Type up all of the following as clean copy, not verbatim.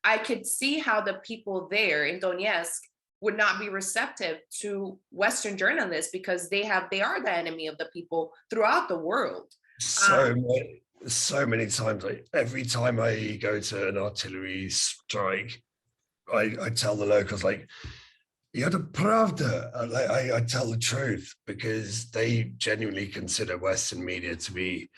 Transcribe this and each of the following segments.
I could see how the people there in Donetsk would not be receptive to Western journalists because they are the enemy of the people throughout the world. So many times, like every time I go to an artillery strike, I tell the locals, like, "Yada pravda," I tell the truth, because they genuinely consider Western media to be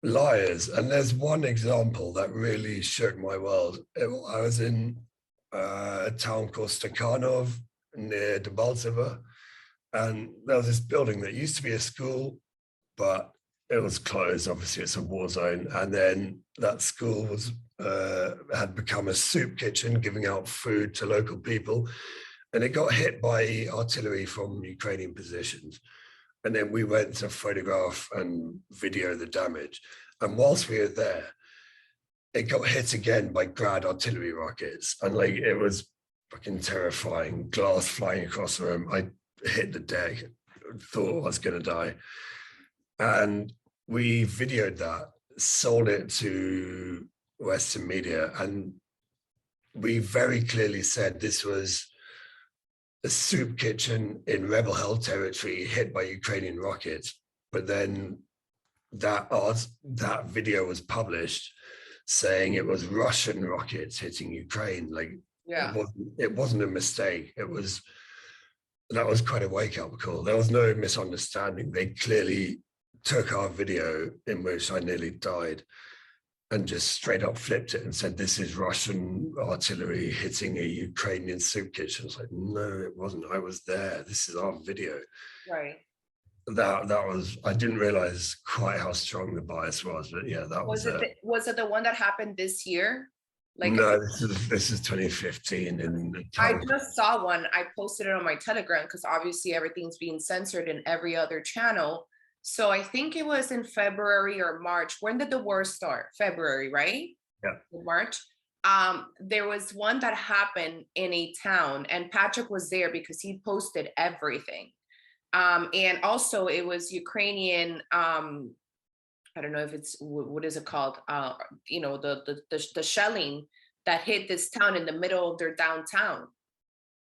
liars. And there's one example that really shook my world. I was in a town called Stakhanov near Debaltseve, and there was this building that used to be a school, but it was closed. Obviously, it's a war zone. And then that school was had become a soup kitchen, giving out food to local people, and it got hit by artillery from Ukrainian positions. And then we went to photograph and video the damage. And whilst we were there, it got hit again by Grad artillery rockets. And like, it was fucking terrifying. Glass flying across the room. I hit the deck, thought I was going to die. And we videoed that, sold it to Western media. And we very clearly said this was a soup kitchen in rebel held territory hit by Ukrainian rockets. But then that video was published saying it was Russian rockets hitting Ukraine. Like, yeah, it wasn't a mistake. That was quite a wake-up call. There was no misunderstanding. They clearly took our video, in which I nearly died, and just straight up flipped it and said, "This is Russian artillery hitting a Ukrainian soup kitchen." It's like, no, it wasn't. I was there. This is our video. right. That was, I didn't realize quite how strong the bias was, but yeah, that was it. Was it the one that happened this year? Like, no, this is 2015. I just saw one. I posted it on my Telegram because obviously everything's being censored in every other channel. So I think it was in February or March. When did the war start? February, right? Yeah. March. There was one that happened in a town, and Patrick was there because he posted everything. And also it was Ukrainian, I don't know if it's, what is it called? The shelling that hit this town in the middle of their downtown.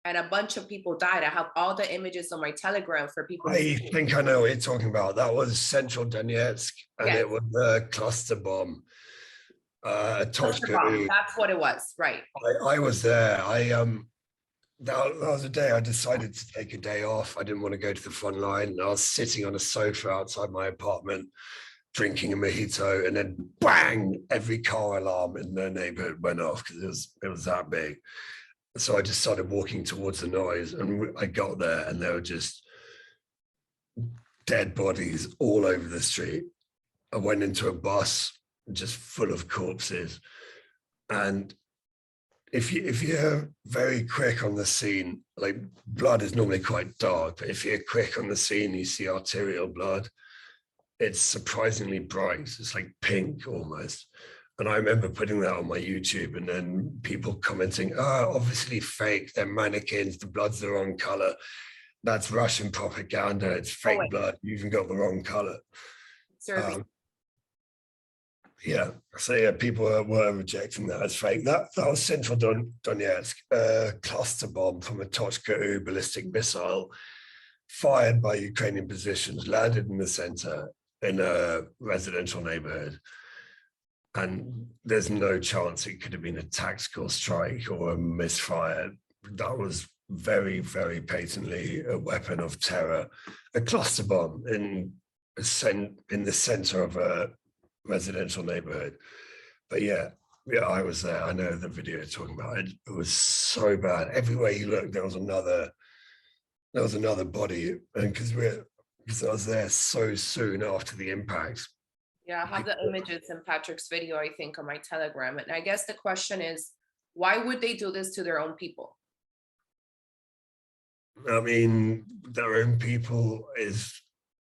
And a bunch of people died. I have all the images on my Telegram for people. I think I know what you're talking about. That was central Donetsk, and yes, it was a cluster bomb. Cluster bomb. That's what it was, right? I was there. That was a day I decided to take a day off. I didn't want to go to the front line. And I was sitting on a sofa outside my apartment, drinking a mojito, and then bang! Every car alarm in the neighborhood went off because it was that big. So I just started walking towards the noise, and I got there, and there were just dead bodies all over the street. I went into a bus just full of corpses. And if you're very quick on the scene, like, blood is normally quite dark, but if you're quick on the scene, you see arterial blood. It's surprisingly bright. It's like pink almost. And I remember putting that on my YouTube, and then people commenting, "Oh, obviously fake. They're mannequins. The blood's the wrong color. That's Russian propaganda. It's fake blood. You even got the wrong color." Yeah. So yeah, people were rejecting that as fake. That was central Donetsk, cluster bomb from a Tochka-U ballistic missile fired by Ukrainian positions, landed in the center in a residential neighborhood. And there's no chance it could have been a tactical strike or a misfire. That was very, very patently a weapon of terror, a cluster bomb in the center of a residential neighborhood. But yeah, I was there. I know the video you're talking about. It was so bad. Everywhere you looked, there was another body. And because I was there so soon after the impact. Yeah, I have the images in Patrick's video, I think, on my Telegram. And I guess the question is, why would they do this to their own people? I mean, their own people is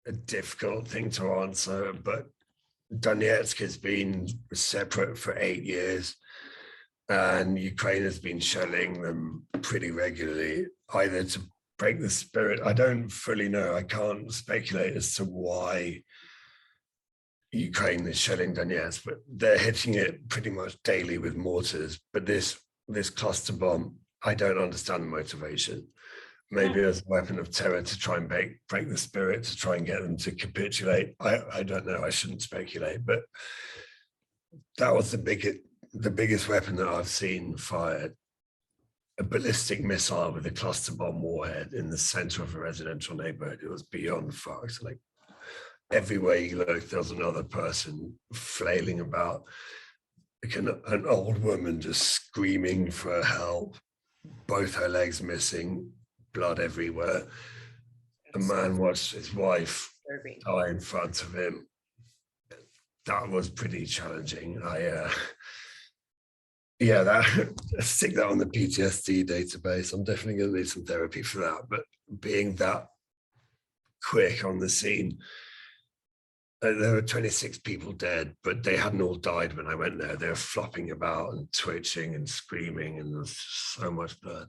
a difficult thing to answer, but Donetsk has been separate for 8 years, and Ukraine has been shelling them pretty regularly, either to break the spirit. I don't fully know. I can't speculate as to why Ukraine is shelling Donetsk, but they're hitting it pretty much daily with mortars. But this cluster bomb, I don't understand the motivation. Maybe as a weapon of terror to try and break the spirit, to try and get them to capitulate. I don't know. I shouldn't speculate, but that was the biggest weapon that I've seen fired. A ballistic missile with a cluster bomb warhead in the center of a residential neighborhood. It was beyond fucked. Like everywhere you look, there was another person flailing about, like an old woman just screaming for help, both her legs missing, blood everywhere. A man watched his wife die in front of him. That was pretty challenging. Stick that on the PTSD database. I'm definitely going to need some therapy for that. But being that quick on the scene, there were 26 people dead, but they hadn't all died when I went there. They were flopping about and twitching and screaming, and there was so much blood.